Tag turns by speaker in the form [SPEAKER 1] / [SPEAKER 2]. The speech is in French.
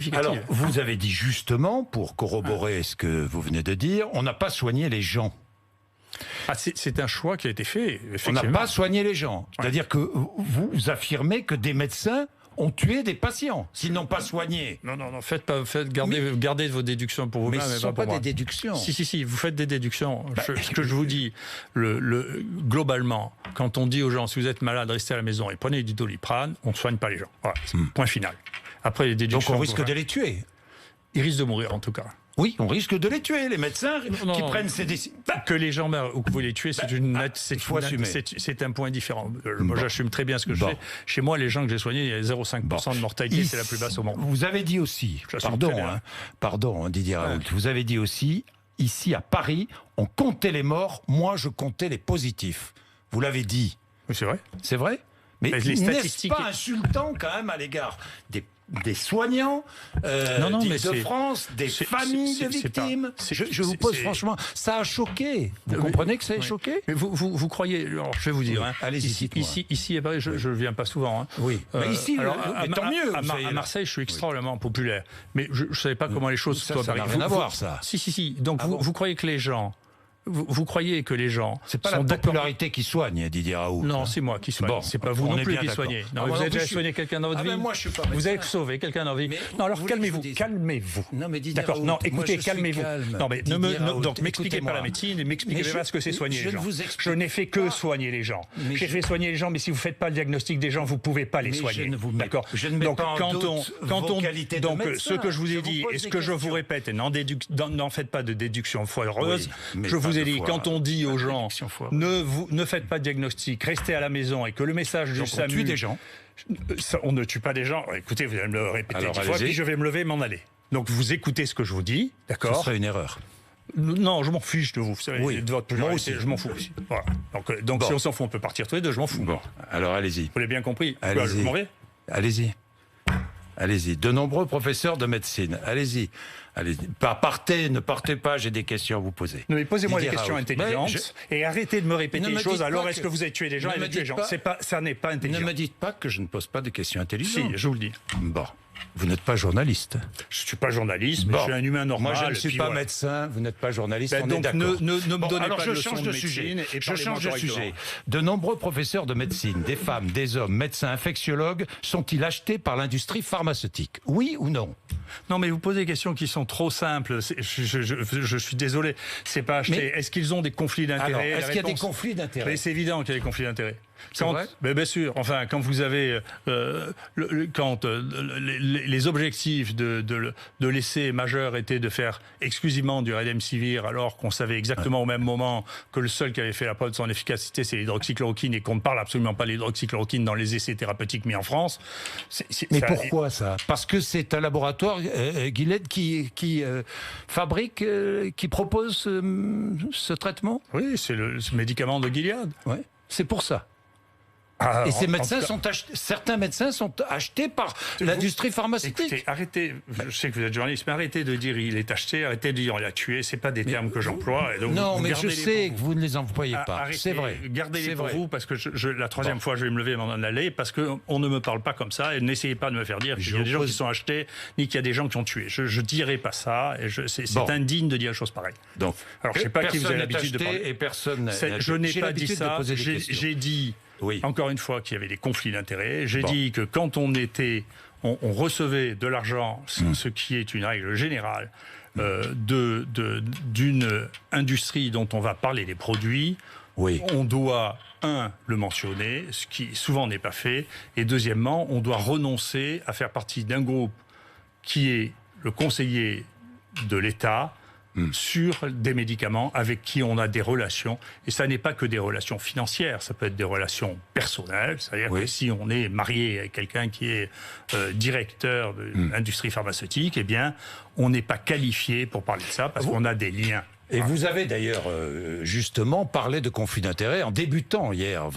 [SPEAKER 1] significative.
[SPEAKER 2] Alors, vous avez dit justement, pour corroborer ce que vous venez de dire, on n'a pas soigné les gens.
[SPEAKER 1] Ah, c'est un choix qui a été fait,
[SPEAKER 2] On
[SPEAKER 1] effectivement.
[SPEAKER 2] n'a pas soigné les gens. C'est-à-dire que vous affirmez que des médecins ont tué des patients, s'ils n'ont pas soigné.
[SPEAKER 1] Non, gardez vos déductions pour vous-même.
[SPEAKER 2] Mais ce ne
[SPEAKER 1] et
[SPEAKER 2] sont pas
[SPEAKER 1] pour moi.
[SPEAKER 2] des déductions.
[SPEAKER 1] Si, vous faites des déductions. Ce que je vous dis, globalement, quand on dit aux gens, si vous êtes malade, restez à la maison et prenez du Doliprane, on ne soigne pas les gens. Voilà, point final. Après, les déductions...
[SPEAKER 2] Donc on risque de les tuer.
[SPEAKER 1] Ils risquent de mourir, en tout cas.
[SPEAKER 2] Oui, on risque de les tuer, les médecins qui prennent ces décisions.
[SPEAKER 1] Que les gens meurent ou que vous les tuez, c'est un point différent. Moi, j'assume très bien ce que je fais. Chez moi, les gens que j'ai soignés, il y a 0,5% de mortalité, c'est la plus basse au monde.
[SPEAKER 2] Vous avez dit aussi, pardon Didier Raoult, vous avez dit aussi, ici à Paris, on comptait les morts, moi je comptais les positifs. Vous l'avez dit.
[SPEAKER 1] Oui, c'est vrai.
[SPEAKER 2] C'est vrai ? Mais
[SPEAKER 1] les statistiques...
[SPEAKER 2] n'est-ce pas insultant quand même à l'égard des soignants d'Île-de-France, des familles de victimes? Je vous pose franchement, ça a choqué. Vous comprenez que ça a choqué?
[SPEAKER 1] Mais vous croyez, alors je vais vous dire,
[SPEAKER 2] allez-y,
[SPEAKER 1] ici à Paris, je ne viens pas souvent.
[SPEAKER 2] Oui, mais ici, tant mieux.
[SPEAKER 1] À Marseille, je suis extrêmement populaire. Mais je ne savais pas comment les choses
[SPEAKER 2] ça n'a rien à voir, ça.
[SPEAKER 1] Si. Donc vous croyez que les gens... Vous croyez que les gens...
[SPEAKER 2] C'est pas la popularité qui soigne, Didier Raoult.
[SPEAKER 1] Non, c'est moi qui soigne. C'est pas vous non plus qui soignez. Vous avez déjà soigné quelqu'un dans votre vie?
[SPEAKER 2] Moi, je suis pas
[SPEAKER 1] vous avez sauvé quelqu'un dans votre vie? Non, alors calmez-vous. Calmez-vous.
[SPEAKER 2] Non, mais Didier
[SPEAKER 1] D'accord, non, écoutez, calmez-vous. Non, mais donc m'expliquez pas la médecine et m'expliquez pas ce que c'est soigner les gens. Je n'ai fait que soigner les gens. J'ai fait soigner les gens, mais si vous ne faites pas le diagnostic des gens, vous ne pouvez pas les soigner. D'accord.
[SPEAKER 2] Donc,
[SPEAKER 1] donc ce que je vous ai dit et ce que je vous répète, et n'en faites pas de déduction foireuse, je vous ai dit, quand on dit aux gens ne faites pas de diagnostic, restez à la maison et que le message du SAMU...
[SPEAKER 2] On tue des gens.
[SPEAKER 1] On ne tue pas des gens. Écoutez, vous allez me le répéter 10 fois, puis je vais me lever et m'en aller. Donc vous écoutez ce que je vous dis, d'accord?
[SPEAKER 2] Ce serait une erreur.
[SPEAKER 1] Non, je m'en fiche de vous. Vous savez, de votre
[SPEAKER 2] moi aussi,
[SPEAKER 1] je m'en fous aussi. Voilà. Donc si on s'en fout, on peut partir tous les deux, je m'en fous.
[SPEAKER 2] Bon, alors allez-y.
[SPEAKER 1] Vous l'avez bien compris.
[SPEAKER 2] Allez-y.
[SPEAKER 1] Je m'en vais.
[SPEAKER 2] Allez-y. De nombreux professeurs de médecine. Allez-y. Ne partez pas, j'ai des questions à vous poser.
[SPEAKER 1] Non, mais posez-moi des questions intelligentes et arrêtez de me répéter les choses. Alors, est-ce que vous avez tué des gens et tué des gens? Ça n'est pas intelligent.
[SPEAKER 2] Ne me dites pas que je ne pose pas de questions intelligentes.
[SPEAKER 1] Si, je vous le dis.
[SPEAKER 2] Bon. Vous n'êtes pas journaliste.
[SPEAKER 1] Je ne suis pas journaliste, mais je suis un humain normal.
[SPEAKER 2] Moi, je ne suis pas médecin, vous n'êtes pas journaliste, on est d'accord.
[SPEAKER 1] Ne me donnez pas de
[SPEAKER 2] leçons de médecine. Je change de sujet.
[SPEAKER 1] correctement.
[SPEAKER 2] De nombreux professeurs de médecine, des femmes, des hommes, médecins, infectiologues, sont-ils achetés par l'industrie pharmaceutique? Oui ou non?
[SPEAKER 1] Non, mais vous posez des questions qui sont trop simples. Je suis désolé. C'est pas acheté. Est-ce qu'ils ont des conflits d'intérêts?
[SPEAKER 2] Est-ce qu'il y a des conflits d'intérêts?
[SPEAKER 1] C'est évident qu'il y a des conflits d'intérêts. Bien sûr. Enfin, quand vous avez les objectifs de l'essai majeur étaient de faire exclusivement du Remdesivir, alors qu'on savait exactement au même moment que le seul qui avait fait la preuve de son efficacité, c'est l'hydroxychloroquine, et qu'on ne parle absolument pas de l'hydroxychloroquine dans les essais thérapeutiques mis en France.
[SPEAKER 2] Pourquoi ça? Parce que c'est un laboratoire, Gilead, qui fabrique, qui propose ce traitement?
[SPEAKER 1] Oui, c'est le médicament de Gilead.
[SPEAKER 2] Ouais. C'est pour ça. Et ces médecins certains médecins sont achetés par l'industrie pharmaceutique.
[SPEAKER 1] Écoutez, arrêtez, je sais que vous êtes journaliste, mais arrêtez de dire il est acheté, arrêtez de dire on l'a tué, c'est pas des termes que j'emploie.
[SPEAKER 2] Non, mais je sais que vous ne les employez pas, c'est vrai.
[SPEAKER 1] Gardez-les pour vous, parce que la troisième fois je vais me lever et m'en aller, parce qu'on ne me parle pas comme ça, et n'essayez pas de me faire dire qu'il y a des gens qui sont achetés, ni qu'il y a des gens qui ont tué. Je dirai pas ça, et c'est indigne de dire des choses pareilles.
[SPEAKER 2] Donc,
[SPEAKER 1] alors je sais pas qui vous avez l'habitude de parler.
[SPEAKER 2] Et personne
[SPEAKER 1] je n'ai pas dit ça, j'ai dit...
[SPEAKER 2] Oui.
[SPEAKER 1] Encore une fois, qu'il y avait des conflits d'intérêts. J'ai dit que quand on recevait de l'argent, ce qui est une règle générale, d'une industrie dont on va parler des produits, on doit, le mentionner, ce qui souvent n'est pas fait, et deuxièmement, on doit renoncer à faire partie d'un groupe qui est le conseiller de l'État, sur des médicaments avec qui on a des relations. Et ça n'est pas que des relations financières, ça peut être des relations personnelles. C'est-à-dire que si on est marié avec quelqu'un qui est directeur de l'industrie pharmaceutique, eh bien, on n'est pas qualifié pour parler de ça parce qu'on a des liens.
[SPEAKER 2] Et vous avez d'ailleurs justement parlé de conflit d'intérêts en débutant hier